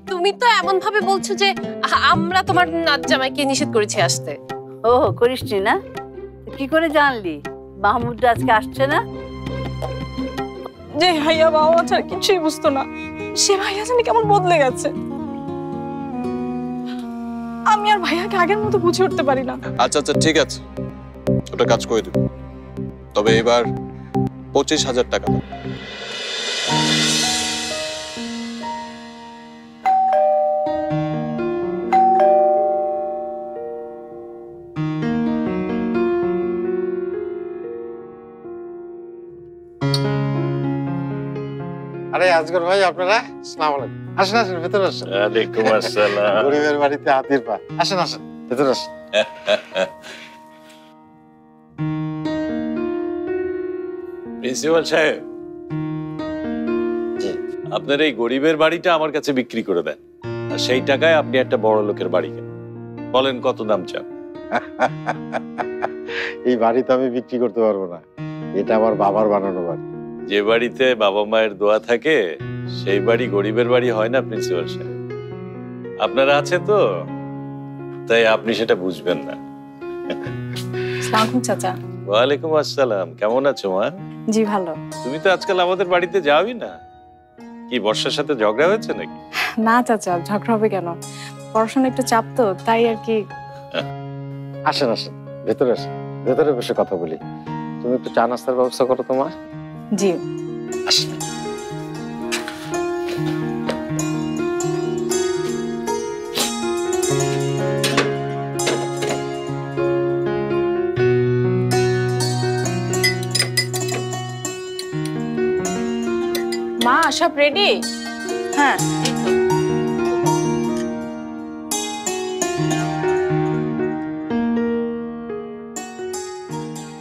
তুমি তো এমন ভাবে বলছো যে আমরা তোমার নাচ জামাইকে নিষেধ করেছি আসতে। ও করিসনি না? কি করে জানলি মাহমুদ আজকে আসছে না? যে ভাইয়া বাবা ছাড়া কিছুই বুঝতো না, সে ভাইয়া জানি কেমন বদলে গেছে। আমি আর ভাইয়াকে আগের মতো বুঝে উঠতে পারি না। আচ্ছা আচ্ছা ঠিক আছে, ওটা কাজ করে দেব, তবে এবার 25,000 টাকা দাও। আরে আজগর ভাই, আপনারা আসসালামু আলাইকুম। আসেন আসেন, ভেতরে আসেন। ওয়ালাইকুম আসসালাম। গরিবের বাড়িতে হাতির পা। আসেন আসেন, ভেতরে আসেন। প্রিন্সিপাল সাহেব, জি। আপনার এই গরিবের বাড়িটা আমার কাছে বিক্রি করে দেন, আর সেই টাকায় আপনি একটা বড় লোকের বাড়ি কেনেন। বলেন কত দাম চান? এই বাড়ি তো আমি বিক্রি করতে পারবো না, এটা আমার বাবার বানানো বাড়ি। যে বাড়িতে বাবা মায়ের দোয়া থাকে সেই বাড়ি গরিবের বাড়ি হয় না প্রিন্সিপাল সাহেব। আপনারা আছে তো, তাই আপনি সেটা বুঝবেন না। সালাম চাচা। ওয়ালাইকুম আসসালাম। কেমন আছো মা? জি ভালো। তুমি তো আজকাল আমাদের বাড়িতে যাওই না, কি বর্ষার সাথে ঝগড়া হয়েছে নাকি? না চাচা, ঝগড়া হবে কেন? পড়াশোনা একটু চাপ তো, তাই আর কি। আসেন আসেন, ভেতরে আসেন, ভেতরে বসে কথা বলি। তুমি একটু চা নাস্তার ব্যবস্থা করো তোমার। জি। আসেন। মা সব রেডি? হ্যাঁ।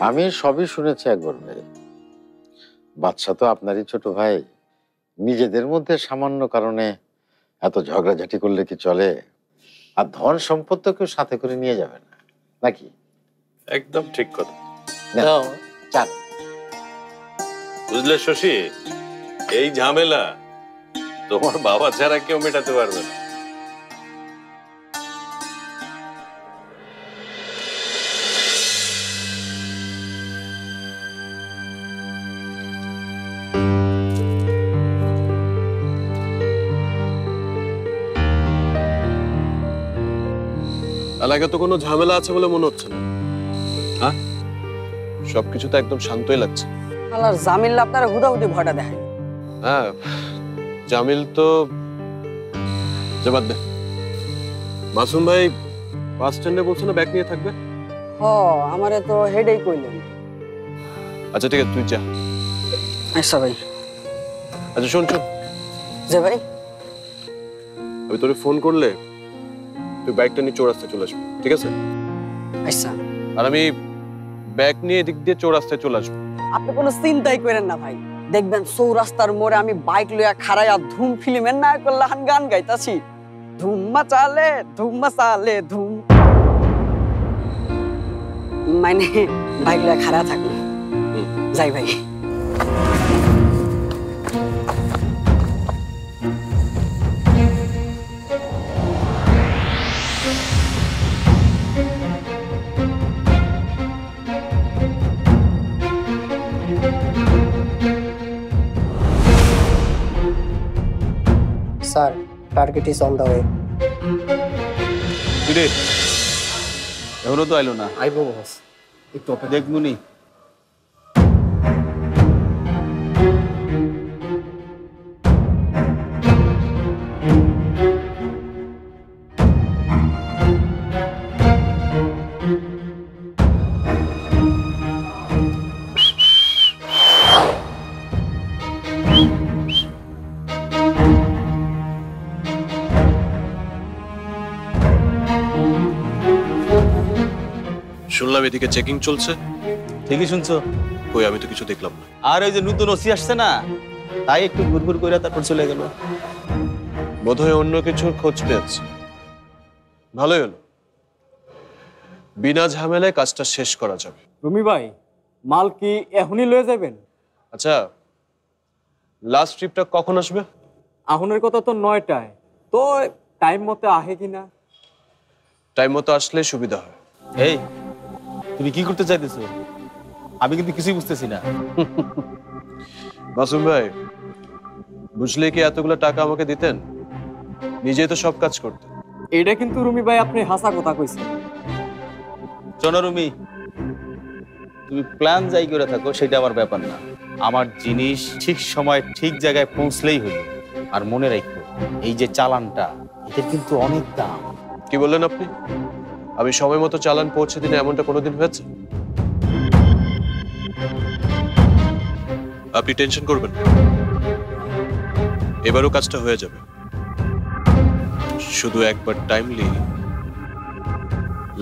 আমি সবই শুনেছি একবার ভাই। বাদশা তো আপনারই ছোট ভাই, নিজেদের মধ্যে সামান্য কারণে এত ঝগড়াঝাটি করলে কি চলে? আর ধন সম্পদ তো কেউ সাথে করে নিয়ে যাবে না, নাকি? একদম ঠিক কথা। নাও, চা। বুঝলে শশী, এই ঝামেলা তোমার বাবা ছাড়া কেউ মেটাতে পারবে না। এলাকায় তো কোনো ঝামেলা আছে বলে মনে হচ্ছে না। হ্যাঁ, সবকিছু তো একদম শান্তই লাগছে। আল্লাহর জামিল আপনারা হুদাহুদি ভয়টা দেখায়। হ্যাঁ, জামিল তো জবাব দে। মাসুম ভাই বাস স্ট্যান্ডে বলছে না ব্যাগ নিয়ে থাকবে। হ, আমারে তো হেডেই কইলেন। আচ্ছা ঠিক আছে, তুই যা। আচ্ছা ভাই। আচ্ছা শোন শোন, যে ভাই, আমি তোরে ফোন করলে তুই বাইকটা নিয়ে চৌরাস্তায় চলে আসবি, ঠিক আছে? আচ্ছা। আর আমি ব্যাগ নিয়ে এদিক দিয়ে চৌরাস্তায় চলে আসবো। আপনি কোনো চিন্তাই করেন না ভাই, দেখবেন চৌরাস্তার মোড়ে আমি বাইক লইয়া খাড়াইয়া ধুম ফিল্মের নায়ক লাহান গান গাইতাছি। ধুম মাচালে ধুম, মানে বাইক লইয়া খাড়া থাকুন। যাই ভাই। Sir, target is on the way. কিরে এখনো তো আইলো না? আইবো বস, একটু অপেক্ষা দেখবুনি। শুনলাম এদিকে চেকিং চলছে। ঠিকই শুনছো। কই, আমি তো কিছু দেখলাম না। আর ওই যে নতুন ওসি আসছে না, তাই একটু ঘুরঘুর করে তারপর চলে গেল। বোধহয় অন্য কিছুর খোঁজ পেয়েছে। ভালোই হলো, বিনা ঝামেলায় কাজটা শেষ করা যাবে। রুমি ভাই, মাল কি এখনই লয়ে যাবেন? আচ্ছা, লাস্ট ট্রিপটা কখন আসবে? আহনের কথা তো 9টায়, তো টাইম মতো আহে কিনা? টাইম মতো আসলে সুবিধা হয়। এই তুমি কি করতে চাইতেছো? আমি কিন্তু কিছুই বুঝতেছি না। মাসুম ভাই, বুঝলে কি এতগুলো টাকা আমাকে দিতেন? নিজেই তো সব কাজ করতেন। এটা কিন্তু রুমি ভাই আপনি হাসা কথা কইছেন। শোনো রুমি, তুমি প্ল্যান যাই করে থাকো সেটা আমার ব্যাপার না। আমার জিনিস ঠিক সময় ঠিক জায়গায় পৌঁছলেই হলো। আর মনে রাখো, এই যে চালানটা, এটার কিন্তু অনেক দাম। কি বললেন আপনি? আমি সময় মতো চালান পৌঁছে দিনে এমনটা কোনোদিন হয়েছে? আপনি টেনশন করবেন না, এবারও কাজটা হয়ে যাবে। শুধু একবার টাইমলি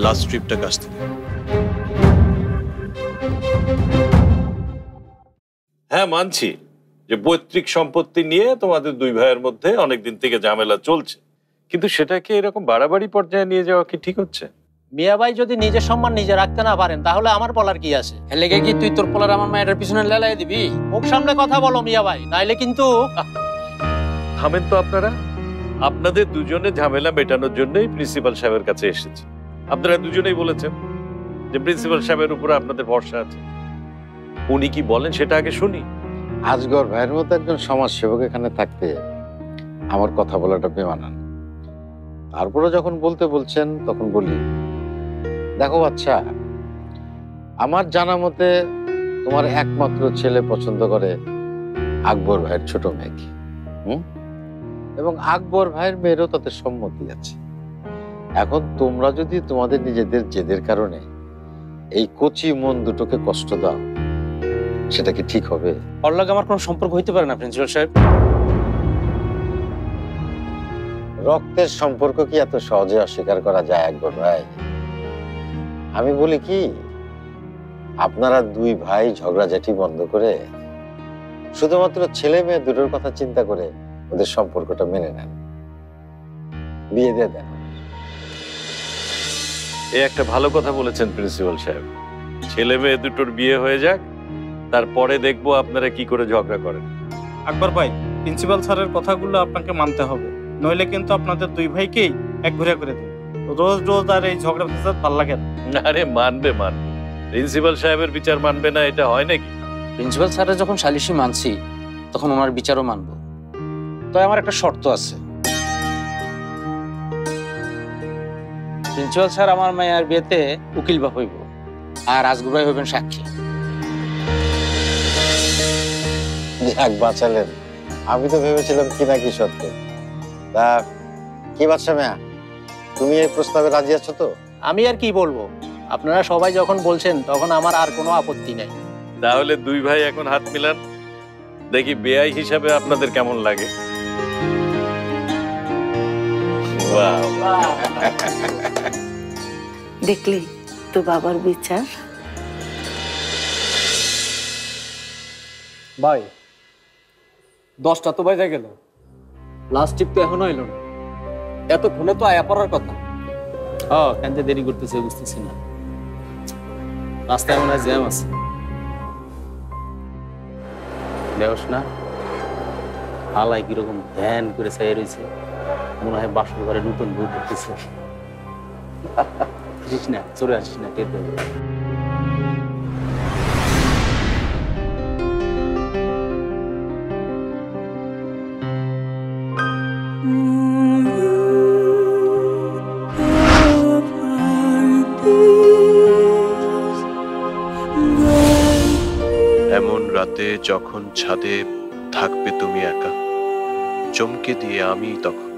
লাস্ট ট্রিপটা কাজতে দিন। হ্যাঁ, মানছি যে পৈতৃক সম্পত্তি নিয়ে তোমাদের দুই ভাইয়ের মধ্যে অনেকদিন থেকে ঝামেলা চলছে, কিন্তু সেটাকে এরকম বাড়াবাড়ি পর্যায়ে নিয়ে যাওয়া কি ঠিক হচ্ছে? মিয়া ভাই যদি নিজের সম্মান নিজে রাখতে না পারেন তাহলে আমার বলার কি আছে? এলাকে কি তুই তোর পোলার আমার মায়ের পিছনে লেলাই দিবি? মুখ সামনে কথা বলো মিয়া ভাই, নাইলে কিন্তু। থামেন তো আপনারা। আপনাদের দুজনে ঝামেলা মেটানোর জন্যই প্রিন্সিপাল সাহেবের কাছে এসেছি। আপনারা দুজনেই বলেছেন যে প্রিন্সিপাল সাহেবের উপরে আপনাদের ভরসা আছে। উনি কি বলেন সেটা আগে শুনি। আজগর ভাইয়ের মতো একজন সমাজসেবক এখানে থাকতে আমার কথা বলাটা বেমানান। তারপরে যখন বলতে বলছেন তখন বলি, দেখো বাচ্চা, আমার জানা মতে তোমার একমাত্র ছেলে পছন্দ করে আকবর ভাইয়ের ছোট মেয়েকে। এবং আকবর ভাইয়ের মেয়েরও তাতে সম্মতি আছে। এখন তোমরা যদি তোমাদের নিজেদের জেদের কারণে এই কচি মন দুটোকে কষ্ট দাও, সেটা কি ঠিক হবে? ওর লাগে আমার কোনো সম্পর্ক হইতে পারে না প্রিন্সিপাল সাহেব। রক্তের সম্পর্ক কি এত সহজে অস্বীকার করা যায় আকবর ভাই? আমি বলি কি, আপনারা দুই ভাই ঝগড়াঝাটি বন্ধ করে শুধুমাত্র ছেলে মেয়ে দুটোর কথা চিন্তা করে ওদের সম্পর্কটা মেনে নেন, বিয়ে দিয়ে দেন। এই একটা ভালো কথা বলেছেন প্রিন্সিপাল সাহেব। ছেলে মেয়ে দুটোর বিয়ে হয়ে যাক, তারপরে দেখবো আপনারা কি করে ঝগড়া করেন। আকবর ভাই, প্রিন্সিপাল স্যারের কথাগুলো আপনাকে মানতে হবে, নইলে কিন্তু আপনাদের দুই ভাইকেই এক ঘুরে করে দেবে। রোজ রোজ আর এই ঝগড়া ফেসাদ ভাল লাগে না। আরে মানবে। প্রিন্সিপাল সাহেবের বিচার মানবে না, এটা হয় নাকি? প্রিন্সিপাল স্যারের যখন সালিশি মানছি তখন ওনার বিচারও মানবো। তো আমার একটা শর্ত আছে। প্রিন্সিপাল স্যার আমার মায়ের বিয়েতে উকিল বাপ হইব, আর আজগর ভাই হইবেন সাক্ষী। যাক বাঁচালেন, আমি তো ভেবেছিলাম কি না কি সত্য। তা কি বাচ্চা মেয়া, তুমি এই প্রস্তাবে রাজি আছো তো? আমি আর কি বলবো, আপনারা সবাই যখন বলছেন তখন আমার আর কোনো আপত্তি নাই। তাহলে দুই ভাই এখন হাত মিলান, দেখি বেয়াই হিসাবে আপনাদের কেমন লাগে। দেখলি তো বাবার বিচার। ভাই 10টা তো বাজে গেল, লাস্ট টিপ তো এখনো এলো না। এতক্ষণে তো আয়া পড়ার কথা। কেন যে দেরি করতেছে বুঝতেছি না, রাস্তায় মনে হয় জ্যাম আছে। দেওস না হালাই কিরকম ধ্যান করে চাই রয়েছে, মনে হয় বাসর ঘরে নতুন বউ করতেছে। বুঝিস না, চলে আসিস না, টের দেবে। এমন রাতে যখন ছাদে থাকবে তুমি একা, চমকে দিয়ে আমি তখন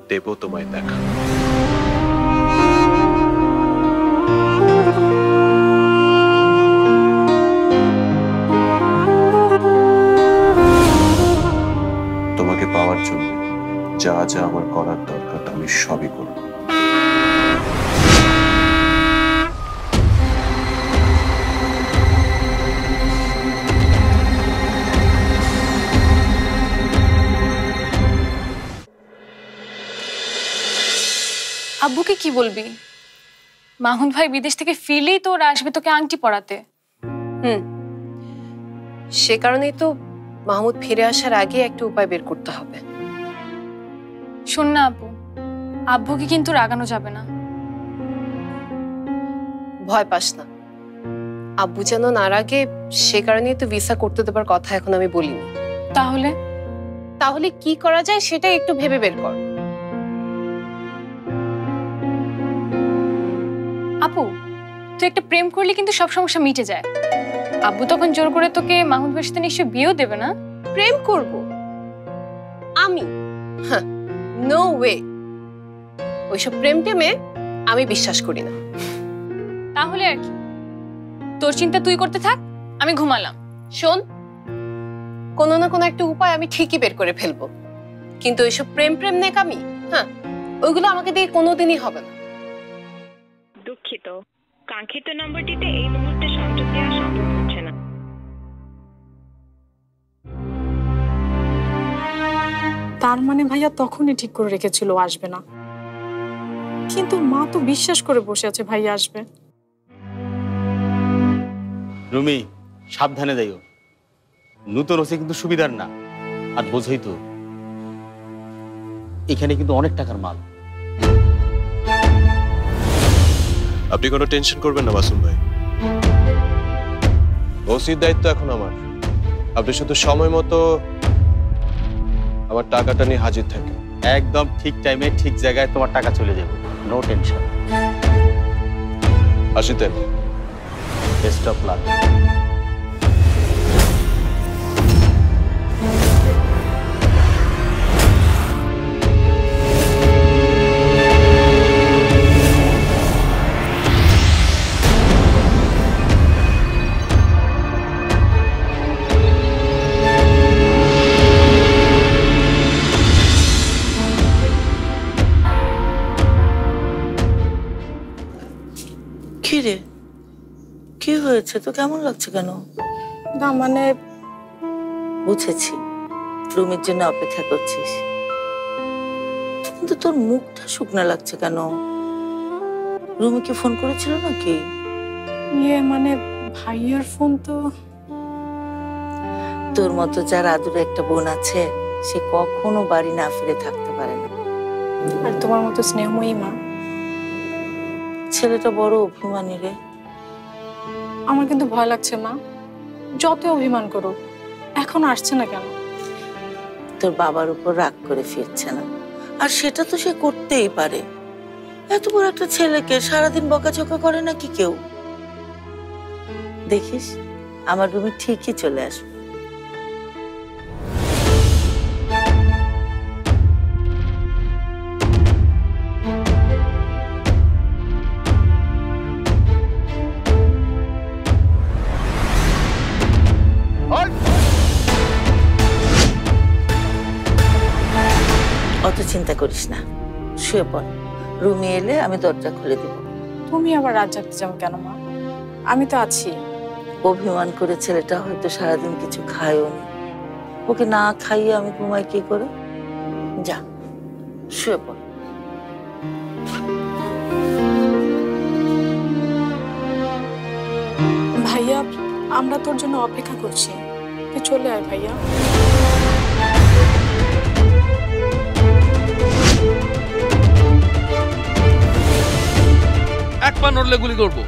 দেব তোমায় দেখা। তোমাকে পাওয়ার জন্য যা যা আমার করার দরকার আমি সবই করব। আব্বুকে কি বলবি? মাহুন ভাই বিদেশ থেকে ফিরলেই তো ওরা আসবে তোকে আংটি পরাতে। সে কারণেই তো মাহমুদ ফিরে আসার আগে একটা উপায় বের করতে হবে। শোন না আপু, আব্বুকে কিন্তু রাগানো যাবে না। ভয় পাস না, আব্বু যেন না রাগে সে কারণেই তো ভিসা করতে দেবার কথা এখন আমি বলিনি। তাহলে তাহলে কি করা যায় সেটা একটু ভেবে বের কর। আপু, তুই একটা প্রেম করলে কিন্তু সব সমস্যা মিটে যায়। আব্বু তখন জোর করে তোকে মাহমুদ ভাইয়ের সাথে নিশ্চয়ই বিয়েও দেবে না? প্রেম করব আমি? নো ওয়ে, ওইসব প্রেম টেমে আমি বিশ্বাস করি না। তাহলে আর কি, তোর চিন্তা তুই করতে থাক, আমি ঘুমালাম। শোন, কোনো না কোনো একটা উপায় আমি ঠিকই বের করে ফেলবো, কিন্তু ওইসব প্রেম প্রেম নেকামি ওইগুলো আমাকে দিয়ে কোনোদিনই হবে না। দুঃখিত, কাঙ্ক্ষিত নম্বরটিতে এই মুহূর্তে সংযোগ দেওয়া সম্ভব হচ্ছে না। তার মানে ভাইয়া তখনই ঠিক করে রেখেছিল আসবে না, কিন্তু মা তো বিশ্বাস করে বসে আছে ভাইয়া আসবে। রুমি, সাবধানে যাইও, নতুন হচ্ছে কিন্তু সুবিধার না। আর বোঝই তো এখানে কিন্তু অনেক টাকার মাল। আপনি কোনো টেনশন করবেন না মাসুম ভাই, ওসির দায়িত্ব এখন আমার। আপনি শুধু সময় মতো আমার টাকাটা নিয়ে হাজির থাকেন। একদম ঠিক টাইমে ঠিক জায়গায় তোমার টাকা চলে যাবে, নো টেনশন। আসিতে বেস্ট অফ লাক। কিরে, কি হয়েছে? তো কেমন লাগছে কেন? না মানে বুঝেছি, রুমির জন্য অপেক্ষা করছিস, কিন্তু তোর মুখটা শুকনা লাগছে কেন? রুমি কি ফোন করেছিল নাকি? মানে ভাইয়ার ফোন তো। তোর মতো যার আদুরে একটা বোন আছে, সে কখনো বাড়ি না ফিরে থাকতে পারে না। আর তোমার মতো স্নেহময়ী মা। ছেলেটা বড় অভিমানী রে। আমার কিন্তু ভয় লাগছে মা, যত অভিমান করুক এখন আসছে না কেন? তোর বাবার উপর রাগ করে ফিরছে না, আর সেটা তো সে করতেই পারে। এত বড় একটা ছেলেকে সারাদিন বকাঝকা করে নাকি কেউ? দেখিস, আমার রুমে ঠিকই চলে আসবে। অত চিন্তা করিস না, শুয়ে পড়। রুমে এলে আমি দরজা খুলে দিব। তুমি আবার রাত জাগতে যাও কেন মা? আমি তো আছি। অভিমান করে ছেলেটা হয়তো সারাদিন কিছু খায়ও নি, ওকে না খাইয়ে আমি ঘুমাই কি করে? যা, শুয়ে পড়। ভাইয়া, আমরা তোর জন্য অপেক্ষা করছি, তুই চলে আয় ভাইয়া। এক পা নড়লে গুলি করবো।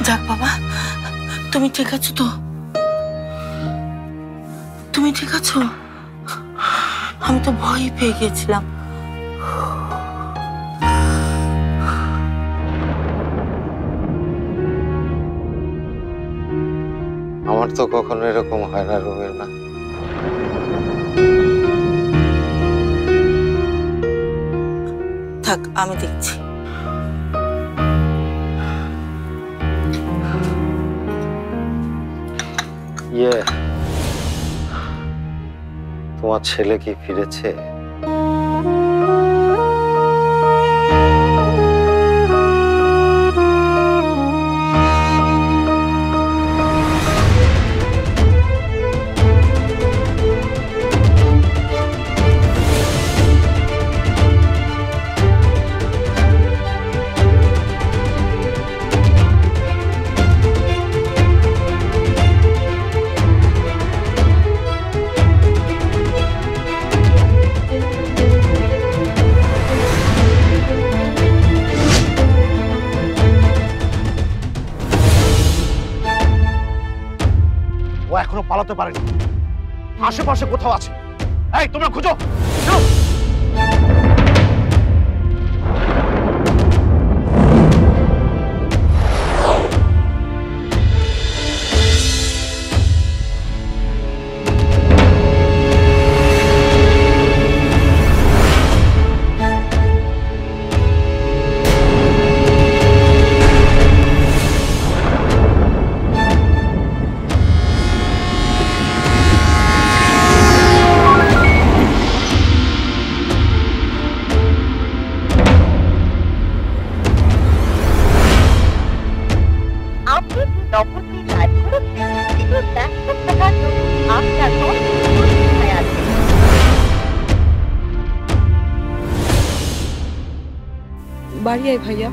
যাক বাবা, তুমি ঠিক আছো তো? তুমি ঠিক আছো? আমি তো ভয় পেয়ে গেছিলাম। আমার তো কখনো এরকম হয় না রুমের মা। থাক, আমি দেখছি। তোমার ছেলে কি ফিরেছে? ও এখনো পালাতে পারেনি, আশেপাশে কোথাও আছে। এই তোমরা খুঁজো। বাড়ি আয় ভাইয়া,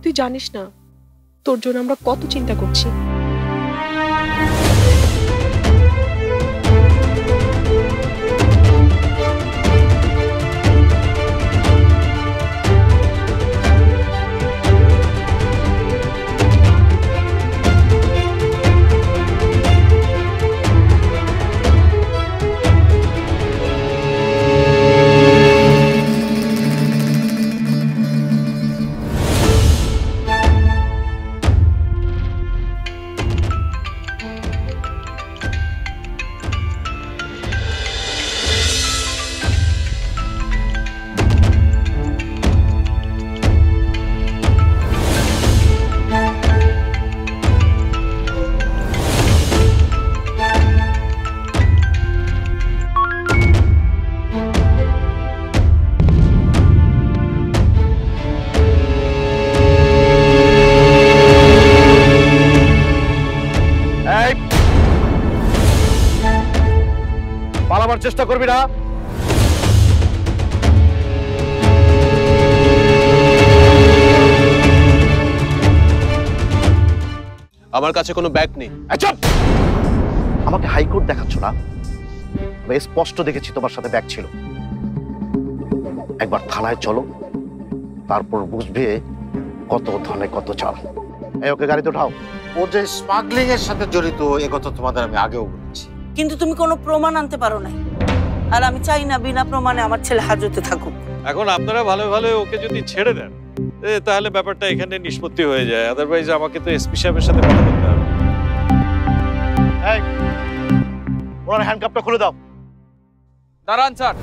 তুই জানিস না তোর জন্য আমরা কত চিন্তা করছি। পালাবার চেষ্টা করবি না। আমার কাছে কোনো ব্যাগ নেই। আমাকে হাইকোর্ট দেখাচ্ছ না? আমি স্পষ্ট দেখেছি তোমার সাথে ব্যাগ ছিল। একবার থানায় চলো, তারপর বুঝবে কত ধনে কত চাল। এই ওকে গাড়িতে উঠাও। ও যে স্মাগলিং এর সাথে জড়িত এ কথা তোমাদের আমি আগেও বলেছি। কিন্তু তুমি কোনো প্রমাণ আনতে পারো না, আর আমি চাই না বিনা প্রমাণে আমার ছেলে হাজতে থাকুক। এখন আপনারা ভালো ভালো ওকে যদি ছেড়ে দেন তাহলে ব্যাপারটা এখানে নিষ্পত্তি হয়ে যায়, আদারওয়াইজ আমাকে তো এসপি সাহেবের সাথে কথা বলতে হবে। এই ওনার হ্যান্ডকাপটা খুলে দাও। দাঁড়ান স্যার।